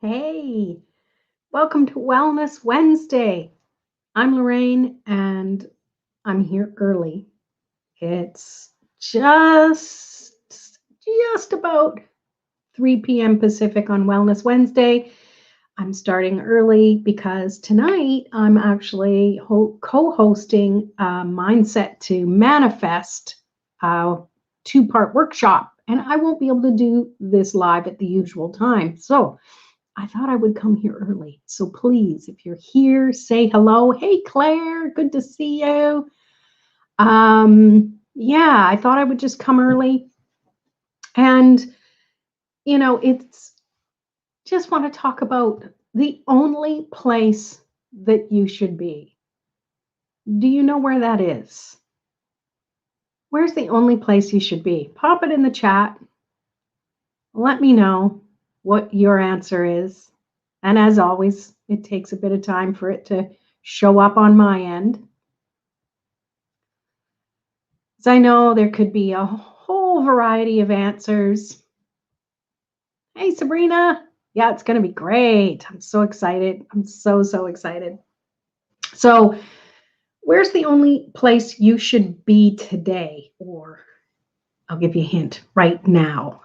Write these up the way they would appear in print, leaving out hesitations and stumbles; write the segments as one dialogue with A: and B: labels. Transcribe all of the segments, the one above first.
A: Hey, welcome to Wellness Wednesday. I'm Lorraine and I'm here early. It's just about 3 p.m. Pacific on Wellness Wednesday. I'm starting early because tonight I'm actually co-hosting a Mindset to Manifest two-part workshop, and I won't be able to do this live at the usual time. So I thought I would come here early. So please, if you're here, say hello. Hey, Claire, good to see you. Yeah, I thought I would just come early. And, it's just want to talk about the only place that you should be. Do you know where that is? Where's the only place you should be? Pop it in the chat. Let me know what your answer is. And as always, it takes a bit of time for it to show up on my end. So I know there could be a whole variety of answers. Hey, Sabrina. Yeah, it's going to be great. I'm so excited. I'm so excited. So, where's the only place you should be today? Or I'll give you a hint right now.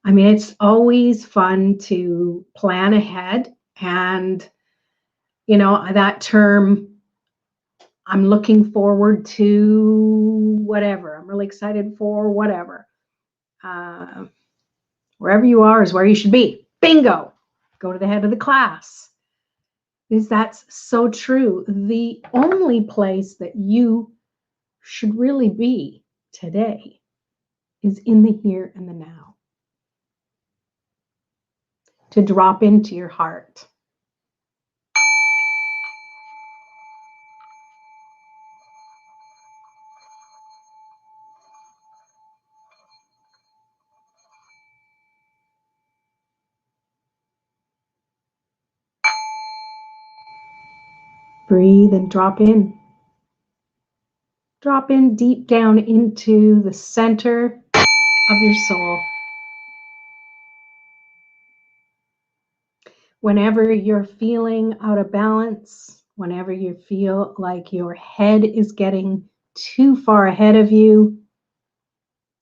A: I mean, it's always fun to plan ahead. And, that term, I'm looking forward to whatever. I'm really excited for whatever. Wherever you are is where you should be. Bingo. Go to the head of the class. Because that's so true. The only place that you should really be today is in the here and the now. To drop into your heart. Breathe and drop in. Drop in deep down into the center of your soul. Whenever you're feeling out of balance, whenever you feel like your head is getting too far ahead of you,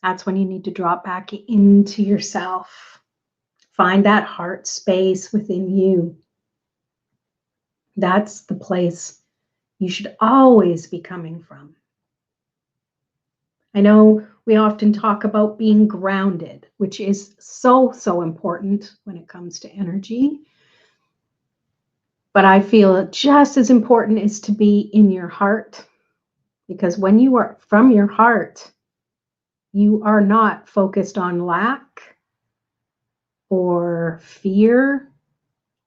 A: that's when you need to drop back into yourself. Find that heart space within you. That's the place you should always be coming from. I know we often talk about being grounded, which is so important when it comes to energy. But I feel just as important is to be in your heart, because when you are from your heart, you are not focused on lack or fear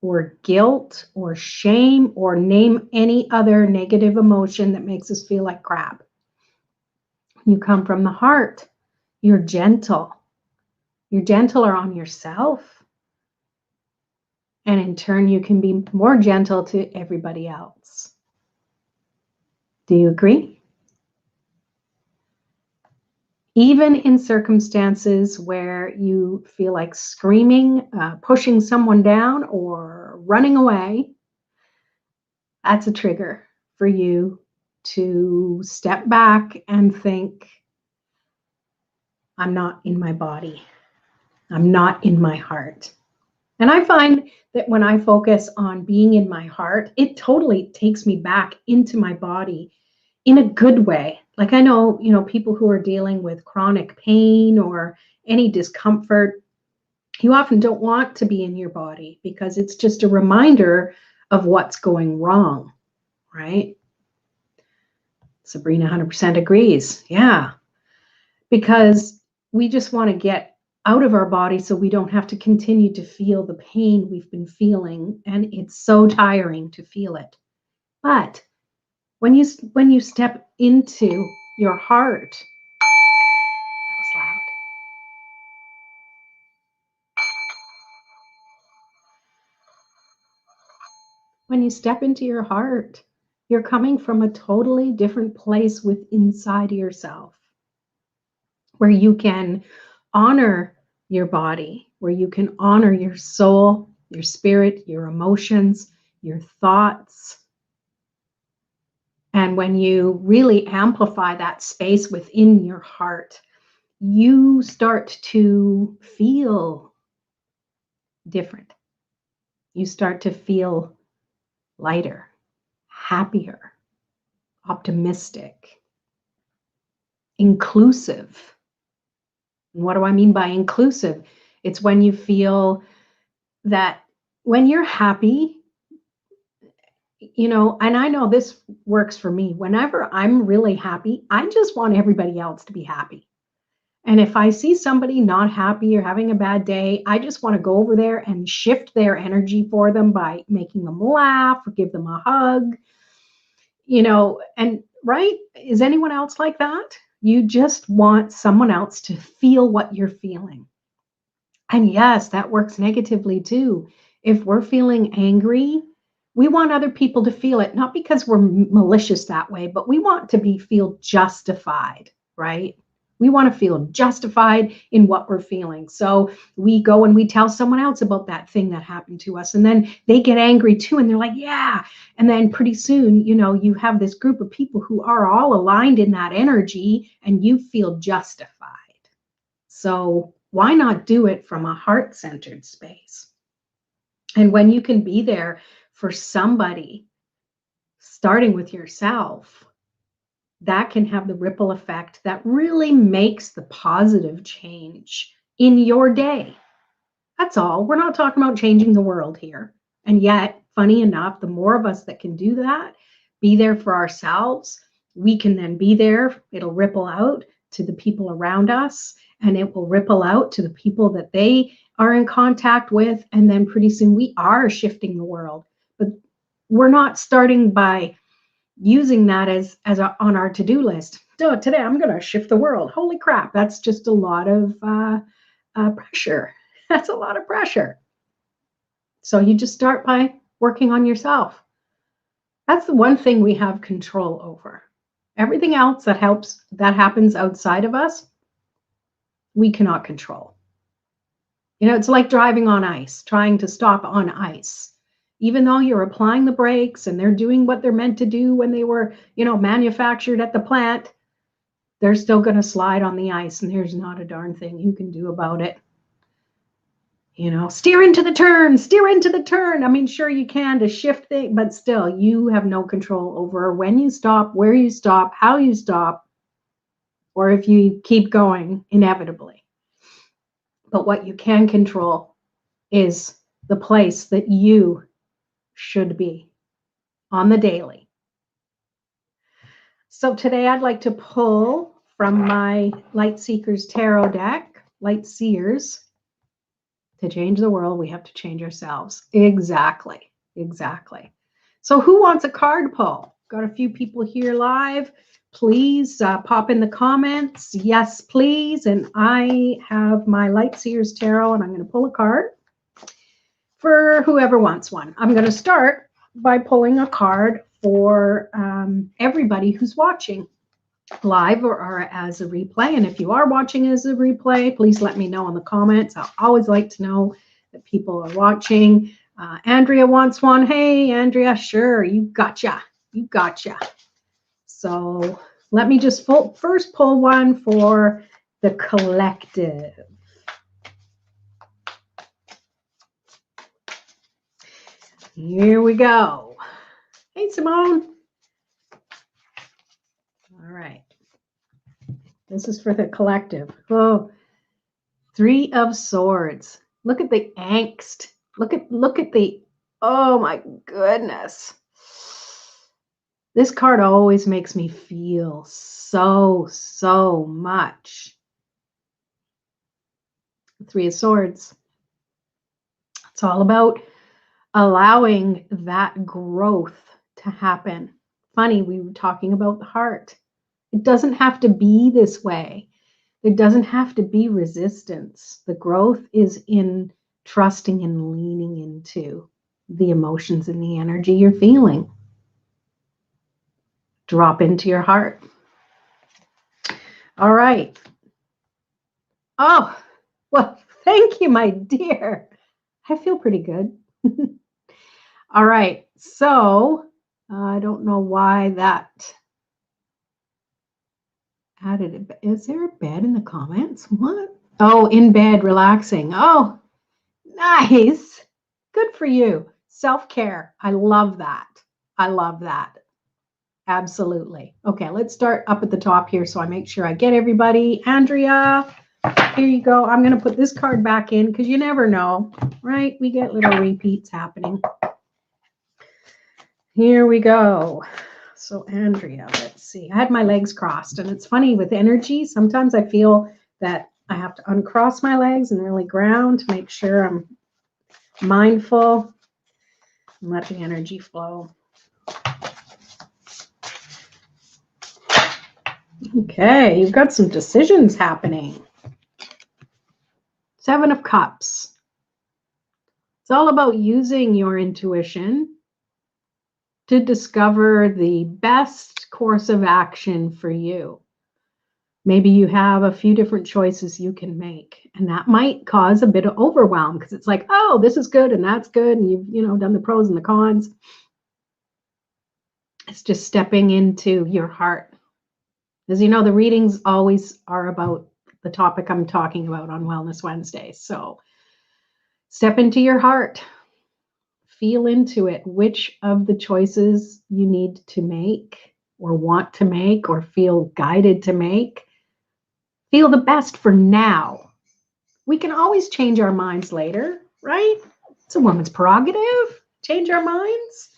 A: or guilt or shame or name any other negative emotion that makes us feel like crap. When you come from the heart, you're gentle. You're gentler on yourself. And in turn, you can be more gentle to everybody else. Do you agree? Even in circumstances where you feel like screaming, pushing someone down, or running away, that's a trigger for you to step back and think, I'm not in my body. I'm not in my heart. And I find that when I focus on being in my heart, it totally takes me back into my body in a good way. Like I know, people who are dealing with chronic pain or any discomfort, you often don't want to be in your body because it's just a reminder of what's going wrong, right? Sabrina 100% agrees. Yeah. Because we just want to get out of our body so we don't have to continue to feel the pain we've been feeling, and it's so tiring to feel it. But when you step into your heart, that was loud. When you step into your heart, you're coming from a totally different place with inside yourself, where you can honor your body, where you can honor your soul, your spirit, your emotions, your thoughts. And when you really amplify that space within your heart, you start to feel different. You start to feel lighter, happier, optimistic, inclusive. And what do I mean by inclusive? It's when you feel that when you're happy, and I know this works for me. Whenever I'm really happy, I just want everybody else to be happy. And if I see somebody not happy or having a bad day, I just want to go over there and shift their energy for them by making them laugh or give them a hug. And right? Is anyone else like that? You just want someone else to feel what you're feeling. And yes, that works negatively too. If we're feeling angry, we want other people to feel it, not because we're malicious that way, but we want to feel justified, right? We want to feel justified in what we're feeling. So we go and we tell someone else about that thing that happened to us. And then they get angry too. And they're like, yeah. And then pretty soon, you have this group of people who are all aligned in that energy and you feel justified. So why not do it from a heart-centered space? And when you can be there for somebody, starting with yourself, that can have the ripple effect that really makes the positive change in your day. That's all. We're not talking about changing the world here. And yet, funny enough, the more of us that can do that, be there for ourselves, we can then be there. It'll ripple out to the people around us, and it will ripple out to the people that they are in contact with. And then pretty soon we are shifting the world. But we're not starting by using that on our to-do list. So today I'm going to shift the world. Holy crap, that's just a lot of pressure. That's a lot of pressure. So you just start by working on yourself. That's the one thing we have control over. Everything else that happens outside of us, we cannot control. It's like driving on ice, trying to stop on ice. Even though you're applying the brakes and they're doing what they're meant to do when they were, manufactured at the plant, they're still going to slide on the ice, and there's not a darn thing you can do about it. Steer into the turn. I mean, sure you can to shift things, but still you have no control over when you stop, where you stop, how you stop, or if you keep going inevitably. But what you can control is the place that you should be on the daily. So today I'd like to pull from my Light Seekers Tarot deck, Light Seers. To change the world, we have to change ourselves. Exactly. So who wants a card pull? Got a few people here live. Please pop in the comments. Yes, please. And I have my Light Seers Tarot, and I'm going to pull a card for whoever wants one. I'm going to start by pulling a card for everybody who's watching live or as a replay. And if you are watching as a replay, please let me know in the comments. I always like to know that people are watching. Andrea wants one. Hey, Andrea, sure, you gotcha. So let me just first pull one for the collective. Here we go. Hey, Simone. All right. This is for the collective. Oh, 3 of Swords. Look at the angst. Look at the, oh my goodness. This card always makes me feel so much. 3 of Swords. It's all about allowing that growth to happen. Funny, we were talking about the heart. It doesn't have to be this way. There doesn't have to be resistance. The growth is in trusting and leaning into the emotions and the energy you're feeling. Drop into your heart. All right. Oh, well, Thank you, my dear. I feel pretty good. All right. So I don't know why that added. Is there a bed in the comments? What? Oh, in bed, relaxing. Oh, nice. Good for you. Self-care. I love that. I love that. Absolutely. Okay, let's start up at the top here so I make sure I get everybody. Andrea, here you go. I'm going to put this card back in because you never know, right? We get little repeats happening. Here we go. So Andrea, let's see. I had my legs crossed, and it's funny with energy. Sometimes I feel that I have to uncross my legs and really ground to make sure I'm mindful and let the energy flow. Okay, you've got some decisions happening. 7 of Cups. It's all about using your intuition to discover the best course of action for you. Maybe you have a few different choices you can make, and that might cause a bit of overwhelm because it's like, oh, this is good and that's good, and you've done the pros and the cons. It's just stepping into your heart. As you know, the readings always are about the topic I'm talking about on Wellness Wednesday. So step into your heart. Feel into it. Which of the choices you need to make or want to make or feel guided to make. Feel the best for now. We can always change our minds later, right? It's a woman's prerogative. Change our minds.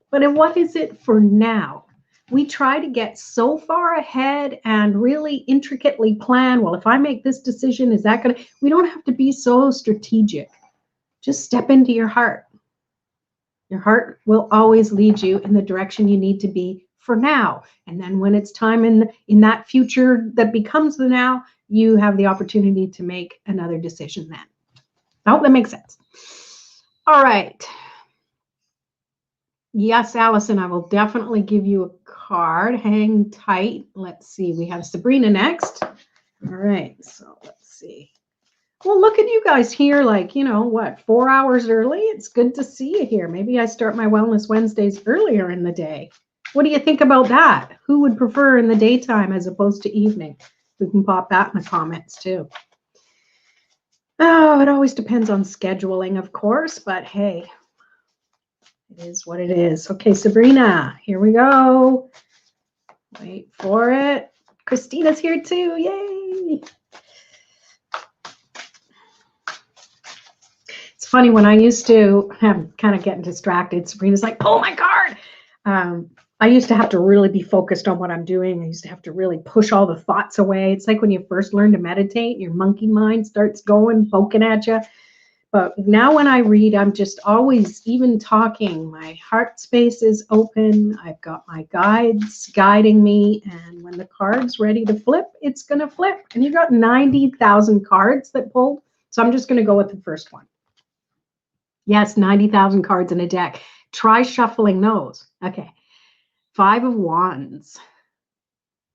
A: But what is it for now? We try to get so far ahead and really intricately plan. Well, if I make this decision, is that going to? We don't have to be so strategic. Just step into your heart. Your heart will always lead you in the direction you need to be for now. And then when it's time in that future that becomes the now, you have the opportunity to make another decision then. I hope that makes sense. All right. Yes, Allison, I will definitely give you a card. Hang tight. Let's see. We have Sabrina next. All right. So let's see. Well, look at you guys here, like, 4 hours early? It's good to see you here. Maybe I start my Wellness Wednesdays earlier in the day. What do you think about that? Who would prefer in the daytime as opposed to evening? We can pop that in the comments too. Oh, it always depends on scheduling, of course, but hey, it is what it is. Okay, Sabrina, here we go. Wait for it. Christina's here too. Yay! It's funny, when I used to have kind of getting distracted, Sabrina's like, pull my card. I used to have to really be focused on what I'm doing. I used to have to really push all the thoughts away. It's like when you first learn to meditate, your monkey mind starts going, poking at you. But now when I read, I'm just always even talking. My heart space is open. I've got my guides guiding me. And when the card's ready to flip, it's going to flip. And you got 90,000 cards that pulled. So I'm just going to go with the first one. Yes, 90,000 cards in a deck. Try shuffling those. Okay. 5 of Wands.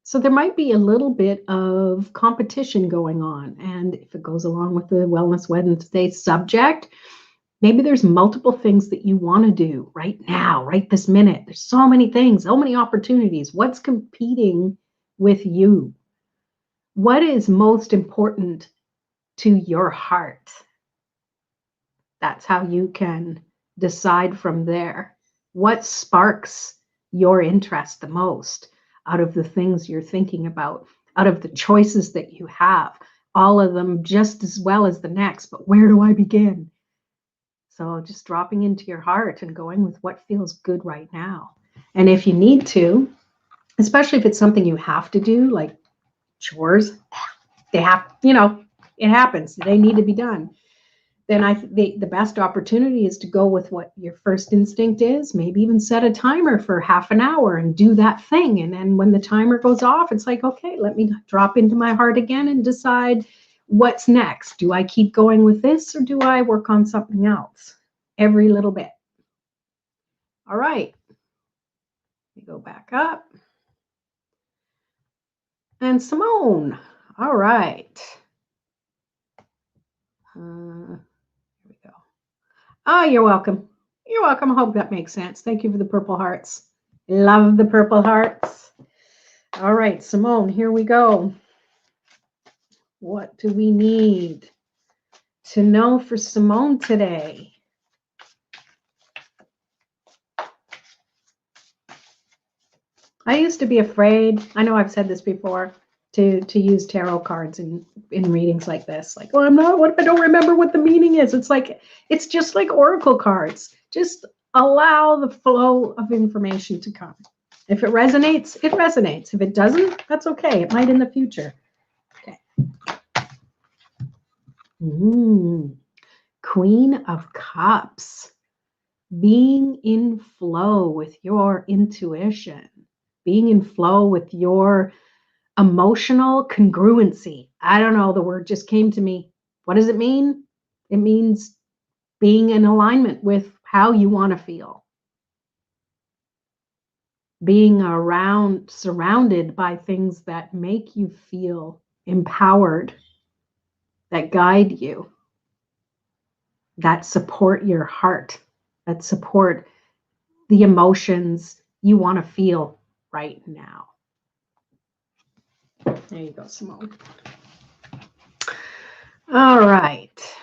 A: So there might be a little bit of competition going on. And if it goes along with the Wellness Wednesday subject, maybe there's multiple things that you want to do right now, right this minute. There's so many things, so many opportunities. What's competing with you? What is most important to your heart? That's how you can decide from there. What sparks your interest the most out of the things you're thinking about, out of the choices that you have, all of them just as well as the next, but where do I begin? So just dropping into your heart and going with what feels good right now. And if you need to, especially if it's something you have to do, like chores, they have, it happens. They need to be done. Then the best opportunity is to go with what your first instinct is. Maybe even set a timer for half an hour and do that thing. And then when the timer goes off, it's like, okay, let me drop into my heart again and decide what's next. Do I keep going with this or do I work on something else? Every little bit. All right. We go back up. And Simone. All right. Here we go. Oh, you're welcome. You're welcome. I hope that makes sense. Thank you for the purple hearts. Love the purple hearts. All right, Simone, here we go. What do we need to know for Simone today? I used to be afraid. I know I've said this before, to use tarot cards in readings like this. Like, well, I'm not, what if I don't remember what the meaning is? It's like, it's just like oracle cards. Just allow the flow of information to come. If it resonates, it resonates. If it doesn't, that's okay. It might in the future. Okay. Queen of Cups. Being in flow with your intuition. Being in flow with your emotional congruency. I don't know, the word just came to me. What does it mean? It means being in alignment with how you want to feel. Being around, surrounded by things that make you feel empowered, that guide you, that support your heart, that support the emotions you want to feel right now. There you go, Simone. All right.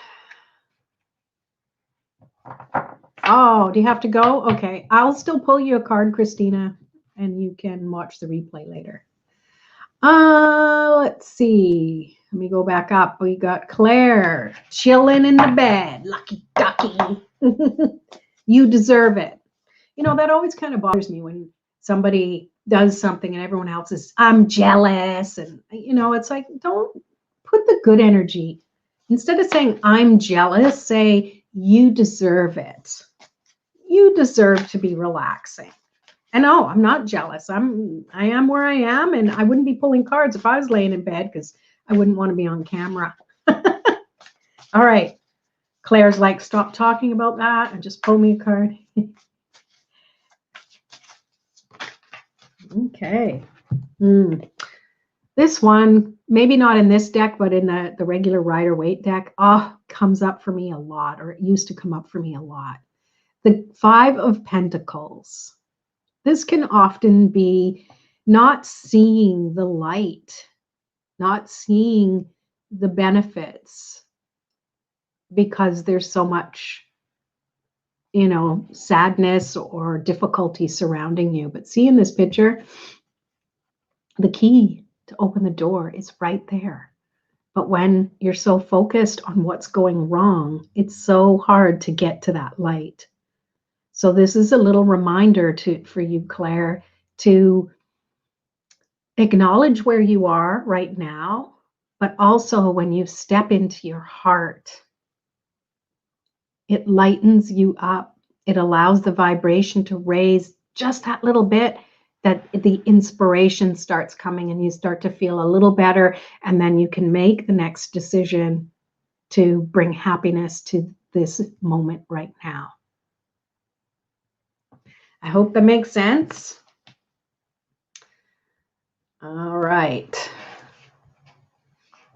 A: Oh, do you have to go? Okay. I'll still pull you a card, Christina, and you can watch the replay later. Let's see. Let me go back up. We got Claire chilling in the bed. Lucky ducky. You deserve it. You know, that always kind of bothers me when somebody does something and everyone else is, I'm jealous. And, you know, it's like, don't put the good energy. Instead of saying, I'm jealous, say, you deserve it. You deserve to be relaxing. And no, I'm not jealous. I am where I am, and I wouldn't be pulling cards if I was laying in bed because I wouldn't want to be on camera. All right. Claire's like, stop talking about that and just pull me a card. Okay. This one, maybe not in this deck, but in the regular Rider-Waite deck, comes up for me a lot, or it used to come up for me a lot. The Five of Pentacles. This can often be not seeing the light, not seeing the benefits because there's so much, you know, sadness or difficulty surrounding you. But see in this picture, the key to open the door is right there. But when you're so focused on what's going wrong, it's so hard to get to that light. So this is a little reminder for you, Claire, to acknowledge where you are right now, but also when you step into your heart, it lightens you up. It allows the vibration to raise just that little bit, that the inspiration starts coming and you start to feel a little better, and then you can make the next decision to bring happiness to this moment right now. I hope that makes sense. All right.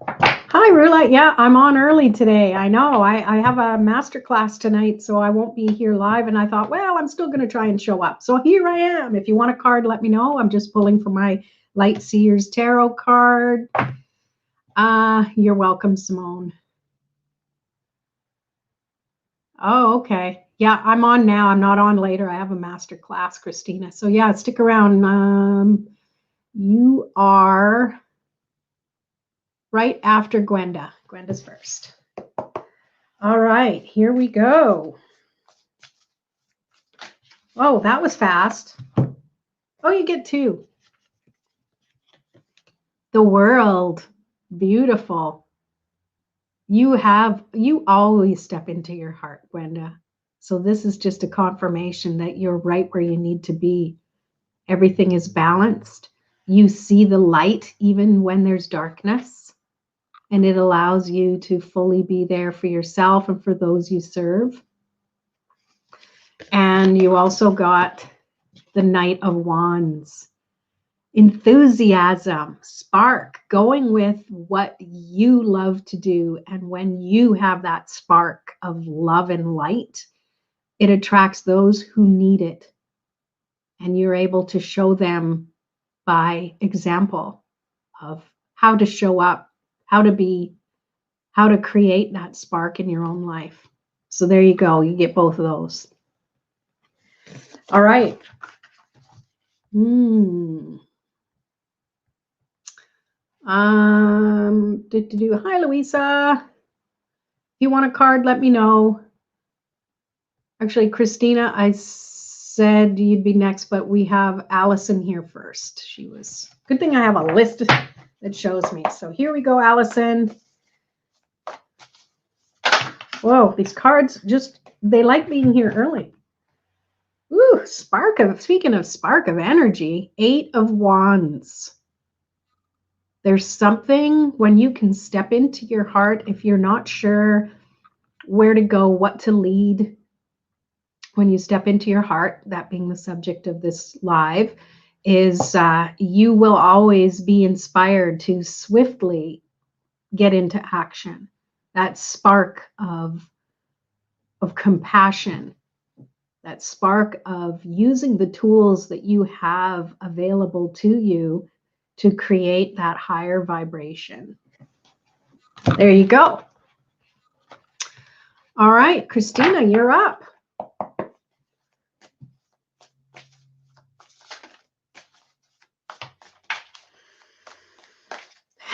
A: Hi, Rula. Yeah, I'm on early today. I know. I have a master class tonight, so I won't be here live. And I thought, well, I'm still going to try and show up. So here I am. If you want a card, let me know. I'm just pulling from my Light Seers Tarot card. You're welcome, Simone. Oh, okay. Yeah, I'm on now. I'm not on later. I have a master class, Christina. So yeah, stick around. You are right after Gwenda. Gwenda's first. All right, here we go. Oh, that was fast. Oh, you get two. The World. Beautiful. You always step into your heart, Gwenda. So this is just a confirmation that you're right where you need to be. Everything is balanced. You see the light even when there's darkness. And it allows you to fully be there for yourself and for those you serve. And you also got the Knight of Wands. enthusiasm, spark, going with what you love to do. And when you have that spark of love and light, it attracts those who need it. And you're able to show them by example of how to show up, how to be, how to create that spark in your own life. So there you go. You get both of those. All right. Hi, Louisa. If you want a card, let me know. Actually, Christina, I said you'd be next, but we have Allison here first. She was, good thing I have a list that shows me. So here we go, Allison. Whoa, these cards just, they like being here early. Ooh, speaking of spark of energy, 8 of Wands. There's something when you can step into your heart, if you're not sure where to go, what to lead, when you step into your heart, that being the subject of this live, is you will always be inspired to swiftly get into action. That spark of compassion, that spark of using the tools that you have available to you to create that higher vibration. There you go. All right, Christina, you're up.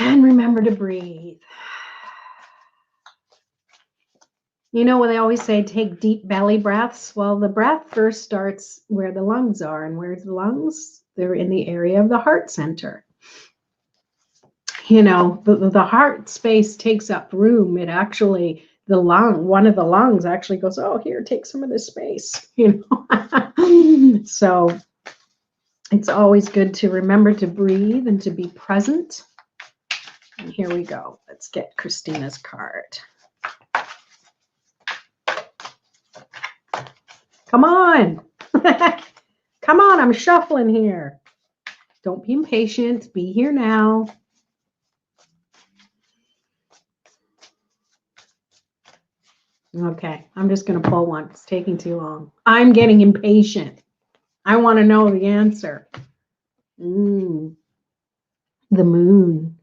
A: And remember to breathe. You know what they always say, take deep belly breaths? Well, the breath first starts where the lungs are. And where's the lungs? They're in the area of the heart center. You know, the heart space takes up room. It actually, one of the lungs actually goes, oh, here, take some of this space, you know. So it's always good to remember to breathe and to be present. And here we go. Let's get Christina's card. Come on. Come on, I'm shuffling here. Don't be impatient. Be here now. Okay, I'm just going to pull one. It's taking too long. I'm getting impatient. I want to know the answer. The moon.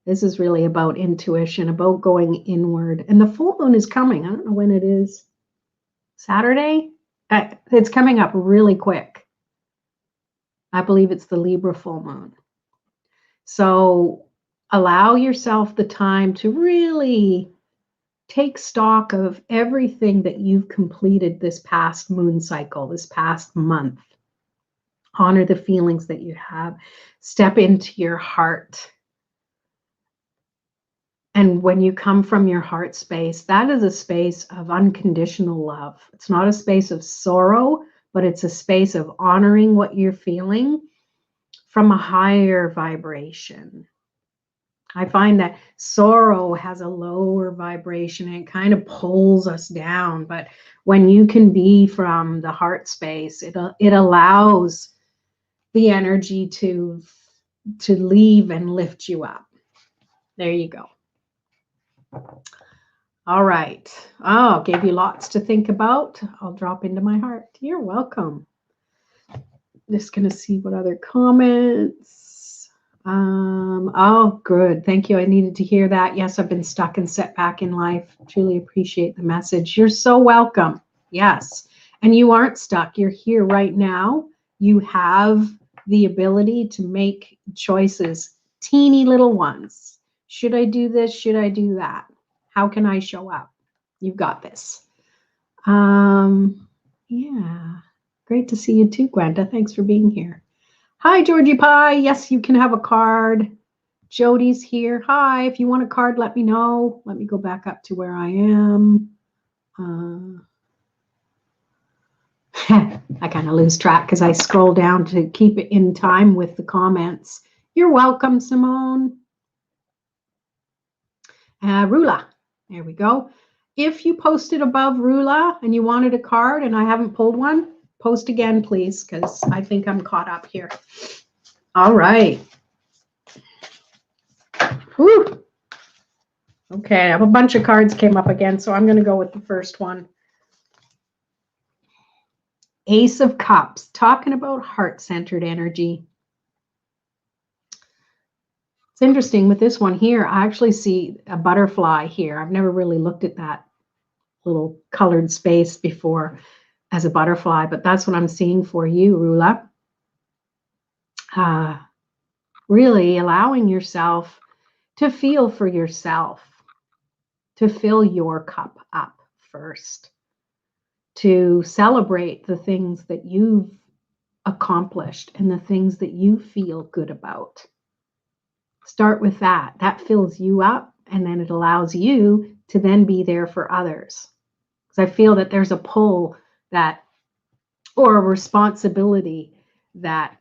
A: This is really about intuition, about going inward. And the full moon is coming. I don't know when it is. Saturday? It's coming up really quick. I believe it's the Libra full moon. So allow yourself the time to really take stock of everything that you've completed this past moon cycle, this past month. Honor the feelings that you have. Step into your heart. And when you come from your heart space, that is a space of unconditional love. It's not a space of sorrow, but it's a space of honoring what you're feeling from a higher vibration. I find that sorrow has a lower vibration and it kind of pulls us down. But when you can be from the heart space, it allows the energy to leave and lift you up. There you go. All right. Oh, gave you lots to think about. I'll drop into my heart. You're welcome. Just going to see what other comments. Oh, good. Thank you. I needed to hear that. Yes, I've been stuck and set back in life. Truly appreciate the message. You're so welcome. Yes. And you aren't stuck. You're here right now. You have the ability to make choices, teeny little ones. Should I do this? Should I do that? How can I show up? You've got this. Yeah. Great to see you too, Gwenda. Thanks for being here. Hi, Georgie Pie. Yes, you can have a card. Jody's here. Hi. If you want a card, let me know. Let me go back up to where I am. I kind of lose track because I scroll down to keep it in time with the comments. You're welcome, Simone. Rula. There we go. If you posted above Rula and you wanted a card and I haven't pulled one, post again, please, because I think I'm caught up here. All right. Whew. Okay, I have a bunch of cards came up again, so I'm going to go with the first one. Ace of Cups, talking about heart-centered energy. It's interesting with this one here. I actually see a butterfly here. I've never really looked at that little colored space before as a butterfly, but that's what I'm seeing for you, Rula. Really allowing yourself to feel for yourself, to fill your cup up first, to celebrate the things that you've accomplished and the things that you feel good about. Start with that. That fills you up, and then it allows you to then be there for others. Because I feel that there's a pull that, or a responsibility that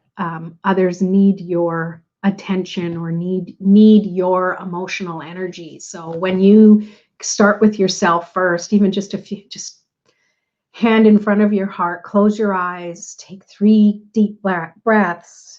A: others need your attention or need your emotional energy. So when you start with yourself first, even just a few, just hand in front of your heart, close your eyes, take 3 deep breaths.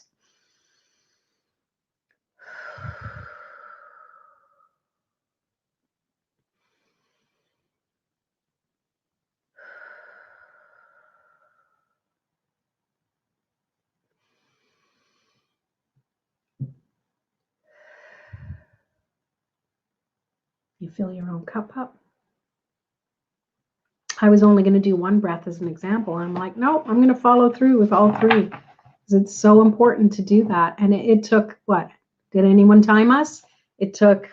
A: You fill your own cup up. I was only going to do 1 breath as an example. I'm like, no, I'm going to follow through with all 3 because it's so important to do that. And it took what? Did anyone time us? It took,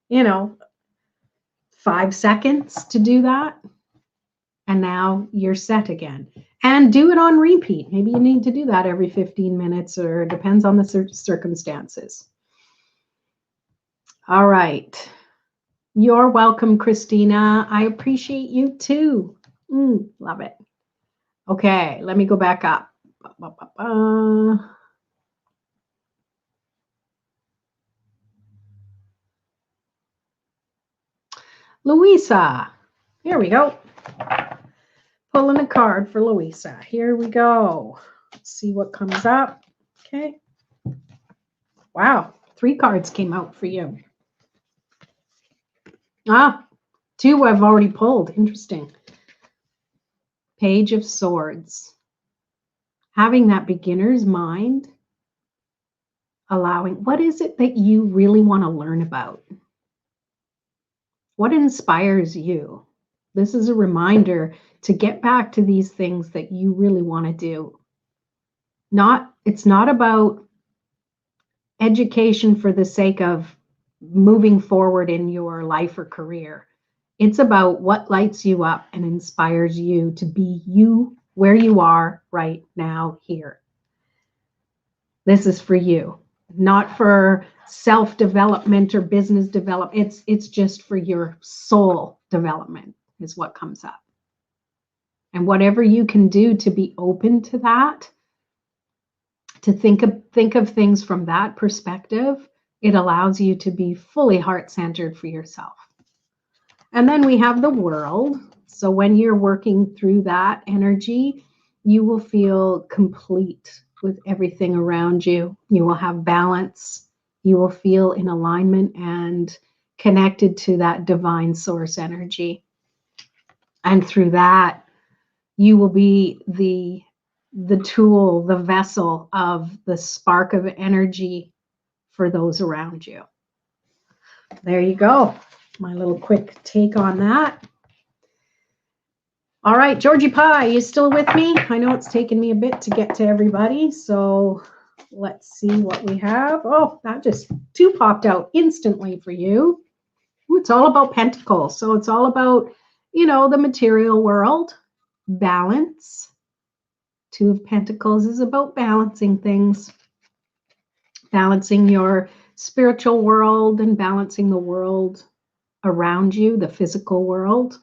A: 5 seconds to do that. And now you're set again. And do it on repeat. Maybe you need to do that every 15 minutes, or it depends on the circumstances. All right. You're welcome, Christina. I appreciate you too. Love it. Okay, let me go back up. Louisa. Here we go. Pulling a card for Louisa. Here we go. Let's see what comes up. Okay. Wow, 3 cards came out for you. 2 I've already pulled. Interesting. Page of Swords. Having that beginner's mind, allowing, what is it that you really want to learn about? What inspires you? This is a reminder to get back to these things that you really want to do. It's not about education for the sake of moving forward in your life or career. It's about what lights you up and inspires you to be you where you are right now here. This is for you, not for self-development or business development. It's just for your soul development is what comes up. And whatever you can do to be open to that, to think of things from that perspective, it allows you to be fully heart-centered for yourself. And then we have the World. So when you're working through that energy, you will feel complete with everything around you. You will have balance. You will feel in alignment and connected to that divine source energy. And through that, you will be the tool, the vessel of the spark of energy for those around you. There you go. My little quick take on that. All right, Georgie Pie, you still with me? I know it's taken me a bit to get to everybody, so let's see what we have. Oh, that just 2 popped out instantly for you. It's all about Pentacles. So it's all about, the material world, balance. 2 of Pentacles is about balancing things, balancing your spiritual world and balancing the world around you, the physical world,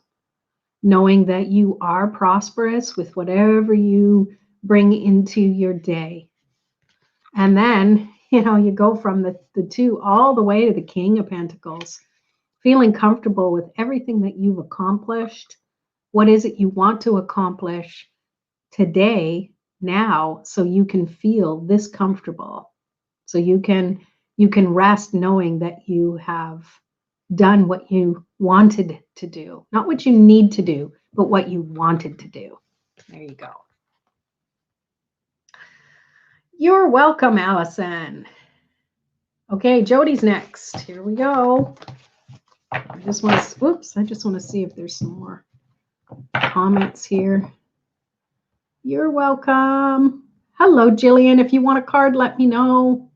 A: knowing that you are prosperous with whatever you bring into your day. And then, you go from the 2 all the way to the King of Pentacles, feeling comfortable with everything that you've accomplished. What is it you want to accomplish today, now, so you can feel this comfortable? So you can rest knowing that you have done what you wanted to do, not what you need to do, but what you wanted to do. There you go. You're welcome, Allison. Okay, Jody's next. Here we go. I just want to see if there's some more comments here. You're welcome. Hello, Jillian. If you want a card, let me know.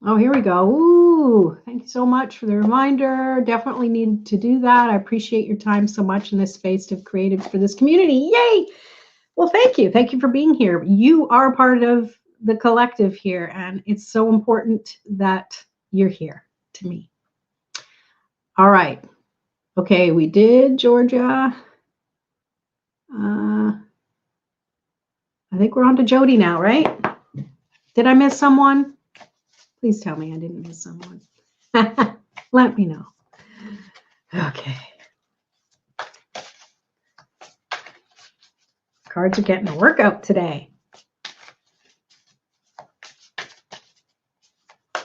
A: Oh, here we go. Ooh, thank you so much for the reminder. Definitely need to do that. I appreciate your time so much in this space to have created for this community. Yay! Well, thank you. Thank you for being here. You are part of the collective here, and it's so important that you're here to me. All right. Okay, we did Georgia. I think we're on to Jody now, right? Did I miss someone? Please tell me I didn't miss someone. Let me know. Okay. Cards are getting a workout today.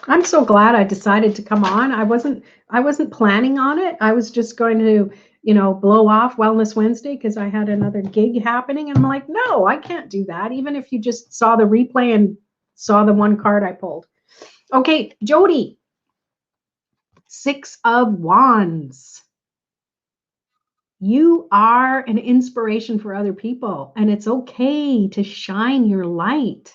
A: I'm so glad I decided to come on. I wasn't planning on it. I was just going to, blow off Wellness Wednesday because I had another gig happening. And I'm like, no, I can't do that. Even if you just saw the replay and saw the one card I pulled. Okay, Jody. 6 of Wands. You are an inspiration for other people, and it's okay to shine your light.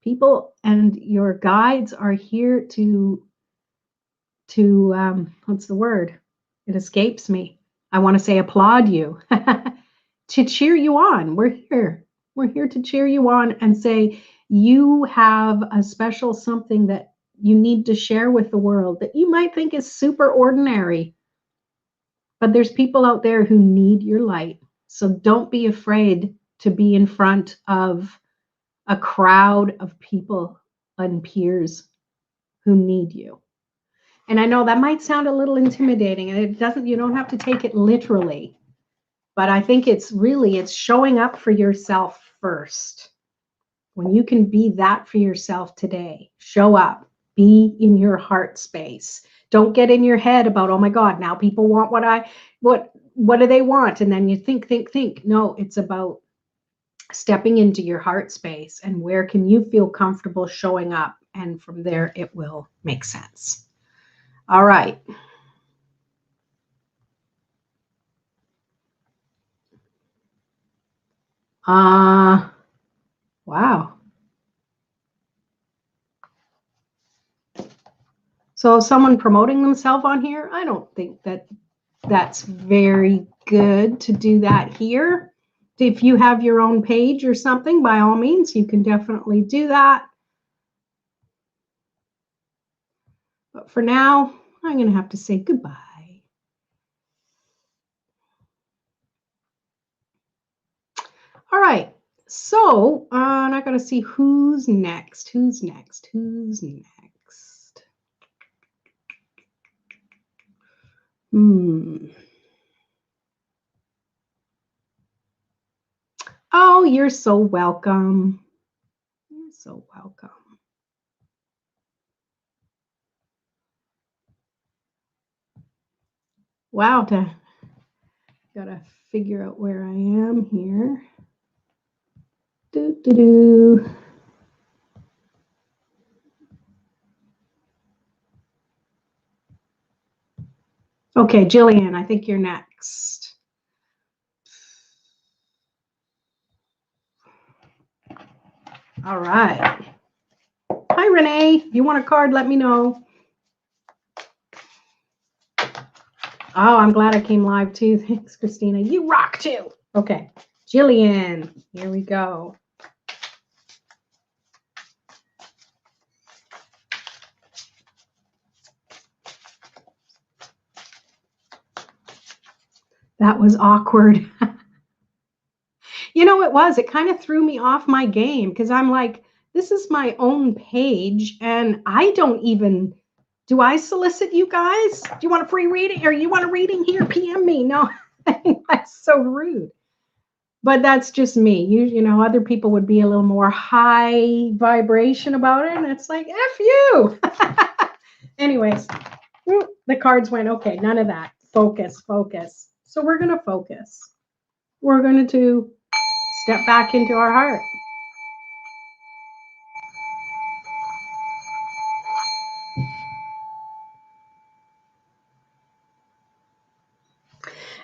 A: People and your guides are here to what's the word? It escapes me. I want to say applaud you, to cheer you on. We're here. We're here to cheer you on and say you have a special something that you need to share with the world that you might think is super ordinary. But there's people out there who need your light. So don't be afraid to be in front of a crowd of people and peers who need you. And I know that might sound a little intimidating, and you don't have to take it literally. But I think it's showing up for yourself first. When you can be that for yourself today, show up, be in your heart space. Don't get in your head about, oh my God, now people want what do they want? And then you think. No, it's about stepping into your heart space and where can you feel comfortable showing up? And from there, it will make sense. All right. Wow. So someone promoting themselves on here, I don't think that's very good to do that here. If you have your own page or something, by all means, you can definitely do that. But for now, I'm going to have to say goodbye. All right. So I'm not going to see who's next. Who's next? Oh, you're so welcome. You're so welcome. Wow, gotta figure out where I am here. Okay, Jillian, I think you're next. All right. Hi, Renee. If you want a card, let me know. Oh, I'm glad I came live too. Thanks, Christina. You rock too. Okay, Jillian, here we go. That was awkward. It kind of threw me off my game because I'm like, this is my own page and do I solicit you guys? Do you want a free reading or you want a reading here? PM me. No, that's so rude. But that's just me. You know, other people would be a little more high vibration about it. And it's like, F you. Anyways, the cards went, okay, none of that. Focus, focus. So we're going to focus. We're going to step back into our heart.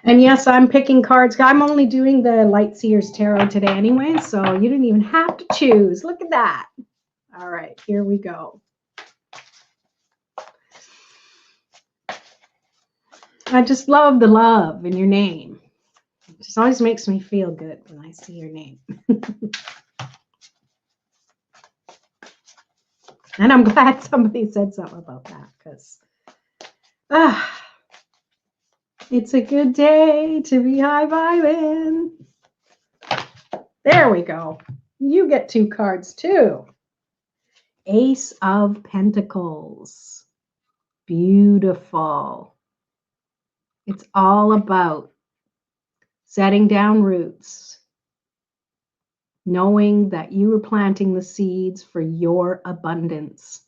A: And yes, I'm picking cards. I'm only doing the Light Seers Tarot today anyway, so you didn't even have to choose. Look at that. All right, here we go. I just love the love in your name. It just always makes me feel good when I see your name. And I'm glad somebody said something about that because it's a good day to be high vibing. There we go. You get 2 cards too. Ace of Pentacles. Beautiful. It's all about setting down roots, knowing that you are planting the seeds for your abundance.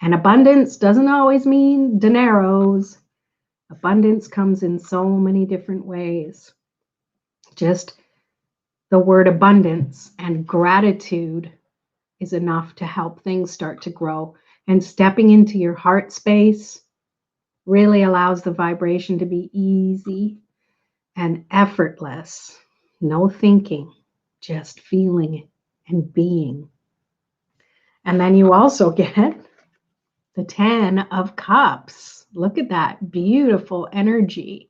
A: And abundance doesn't always mean dineros. Abundance comes in so many different ways. Just the word abundance and gratitude is enough to help things start to grow. And stepping into your heart space really allows the vibration to be easy and effortless. No thinking, just feeling and being. And then you also get the 10 of Cups. Look at that beautiful energy.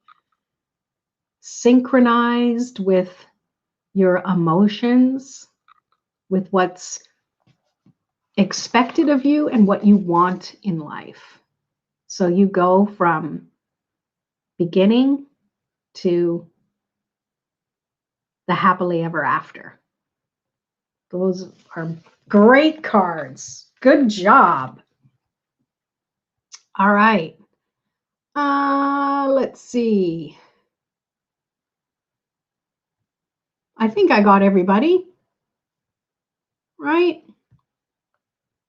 A: Synchronized with your emotions, with what's expected of you and what you want in life. So you go from beginning to the happily ever after. Those are great cards. Good job. All right. Let's see. I think I got everybody. Right?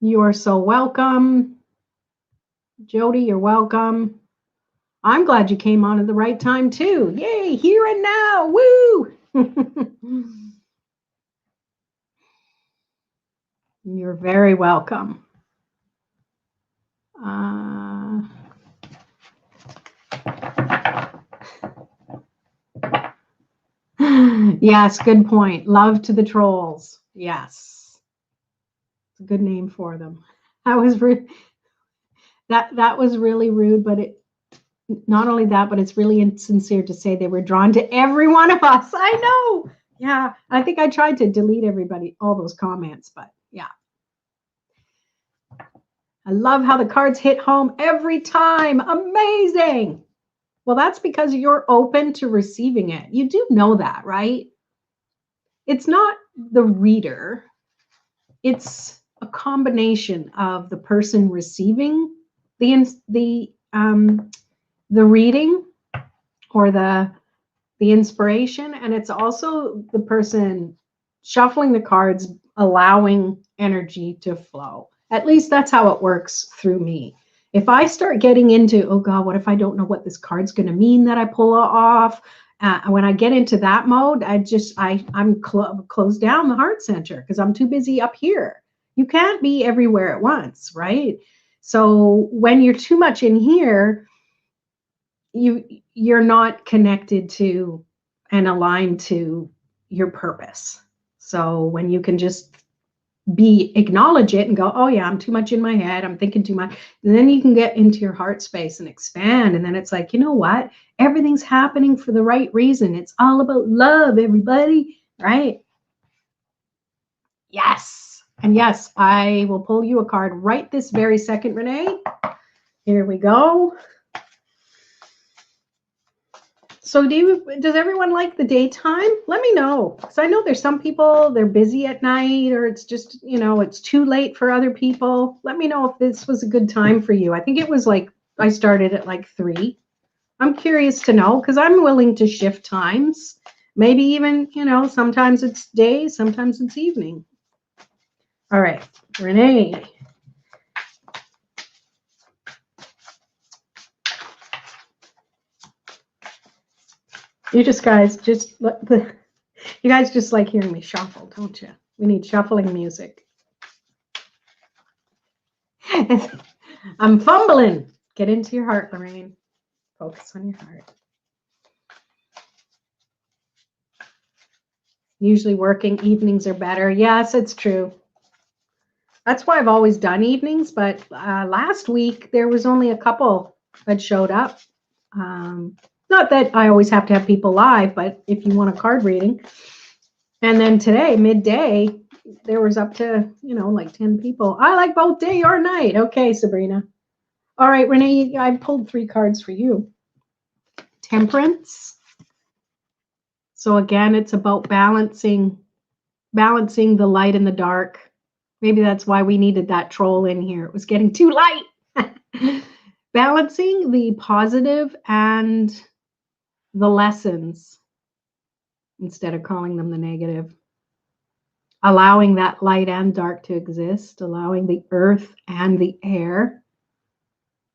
A: You are so welcome. Jody, you're welcome. I'm glad you came on at the right time too. Yay, here and now. Woo! You're very welcome. Yes, good point. Love to the trolls. Yes. It's a good name for them. That was that was really rude, but it not only that, but it's really insincere to say they were drawn to every one of us. I know. Yeah. I think I tried to delete everybody, all those comments, but yeah. I love how the cards hit home every time. Amazing. Well, that's because you're open to receiving it. You do know that, right? It's not the reader. It's a combination of the person receiving the reading or the inspiration, and it's also the person shuffling the cards, allowing energy to flow. At least that's how it works through me. If I start getting into, oh God, what if I don't know what this card's going to mean that I pull off? When I get into that mode, I'm closed down the heart center because I'm too busy up here. You can't be everywhere at once, right? So when you're too much in here, you're not connected to and aligned to your purpose. So when you can just acknowledge it and go, oh yeah, I'm too much in my head, I'm thinking too much, and then you can get into your heart space and expand. And then it's like, you know what? Everything's happening for the right reason. It's all about love, everybody, right? Yes. And yes, I will pull you a card right this very second, Renee. Here we go. So does everyone like the daytime? Let me know. Because I know there's some people, they're busy at night, or it's just, it's too late for other people. Let me know if this was a good time for you. I think it was I started at 3. I'm curious to know because I'm willing to shift times Maybe even, sometimes it's day, sometimes it's evening. All right, Renee. You guys just like hearing me shuffle, don't you? We need shuffling music. I'm fumbling. Get into your heart, Lorraine. Focus on your heart. Usually working evenings are better. Yes, it's true. That's why I've always done evenings, but last week there was only a couple that showed up. Not that I always have to have people live, but if you want a card reading. And then today, midday, there was up to, like 10 people. I like both day or night. Okay, Sabrina. All right, Renee, I pulled 3 cards for you. Temperance. So again, it's about balancing the light and the dark. Maybe that's why we needed that troll in here. It was getting too light. Balancing the positive and the lessons instead of calling them the negative. Allowing that light and dark to exist, allowing the earth and the air,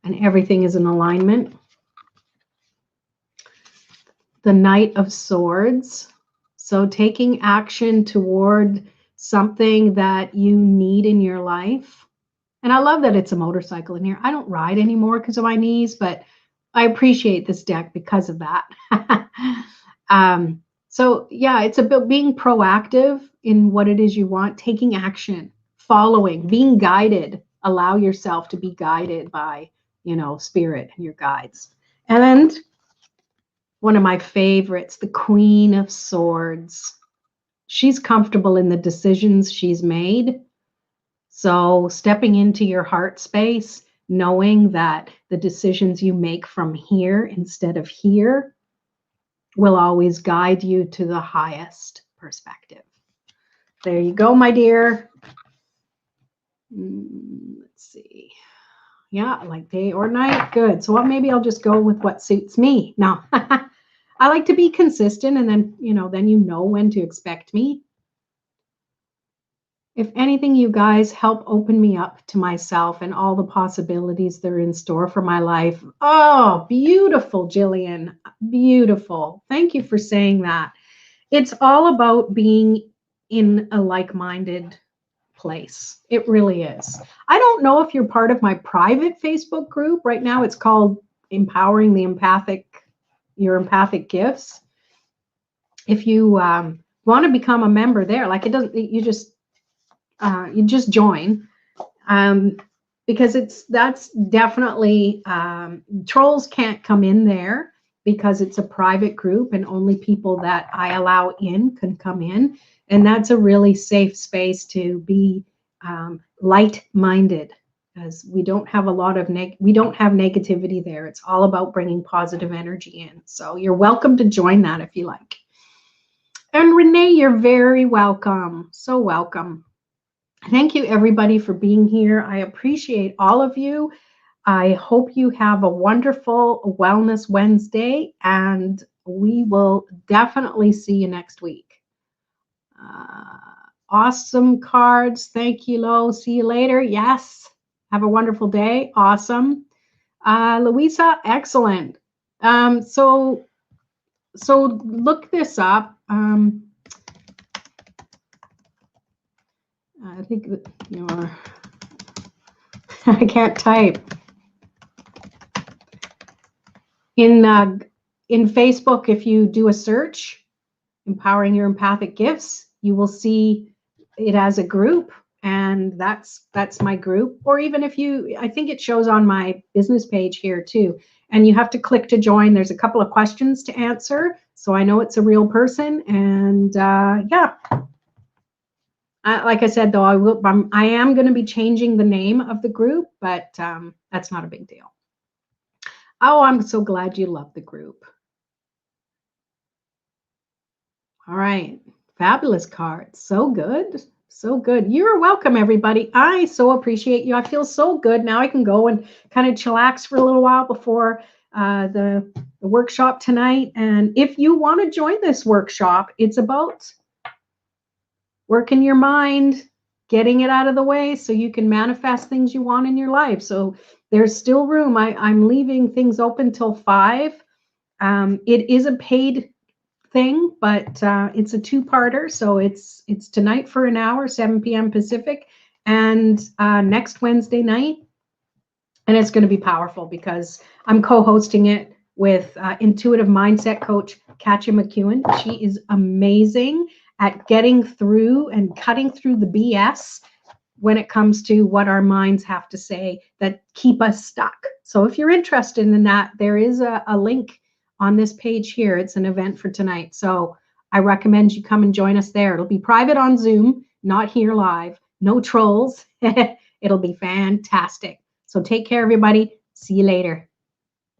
A: and everything is in alignment. The Knight of Swords. So taking action toward something that you need in your life. And I love that it's a motorcycle in here. I don't ride anymore because of my knees, but I appreciate this deck because of that. So yeah, it's about being proactive in what it is you want, taking action, following, being guided. Allow yourself to be guided by, spirit and your guides. And one of my favorites, the Queen of Swords. She's comfortable in the decisions she's made. So stepping into your heart space, knowing that the decisions you make from here instead of here will always guide you to the highest perspective. There you go, my dear. Let's see. Yeah, like day or night. Good. So maybe I'll just go with what suits me. No, I like to be consistent, and then, then when to expect me. If anything, you guys help open me up to myself and all the possibilities that are in store for my life. Oh, beautiful, Jillian. Beautiful. Thank you for saying that. It's all about being in a like-minded place. It really is. I don't know if you're part of my private Facebook group. Right now it's called Empowering Your Empathic Gifts. If you want to become a member there, you just join, because that's definitely, trolls can't come in there because it's a private group and only people that I allow in can come in. And that's a really safe space to be light-minded, because we don't have a lot of we don't have negativity there. It's all about bringing positive energy in. So you're welcome to join that if you like. And Renee, you're very welcome. So welcome. Thank you, everybody, for being here. I appreciate all of you. I hope you have a wonderful Wellness Wednesday, and we will definitely see you next week. Awesome cards. Thank you, Lo. See you later. Yes. Have a wonderful day. Awesome. Louisa, excellent. So look this up. I think that I can't type. In Facebook, if you do a search, Empowering Your Empathic Gifts, you will see it as a group, and that's my group. Or even if I think it shows on my business page here too, and you have to click to join. There's a couple of questions to answer, so I know it's a real person. And yeah. Like I said, though, I am going to be changing the name of the group, but that's not a big deal. Oh, I'm so glad you love the group. All right. Fabulous cards. So good. So good. You're welcome, everybody. I so appreciate you. I feel so good. Now I can go and kind of chillax for a little while before the the workshop tonight. And if you want to join this workshop, it's about working your mind, getting it out of the way so you can manifest things you want in your life. So there's still room. I'm leaving things open till 5. It is a paid thing, but it's a 2-parter. So it's tonight for an hour, 7 p.m. Pacific, and next Wednesday night. And it's going to be powerful because I'm co-hosting it with intuitive mindset coach Katja McEwen. She is amazing at getting through and cutting through the BS when it comes to what our minds have to say that keep us stuck. So if you're interested in that, there is a link on this page here. It's an event for tonight. So I recommend you come and join us there. It'll be private on Zoom, not here live. No trolls. It'll be fantastic. So take care, everybody. See you later.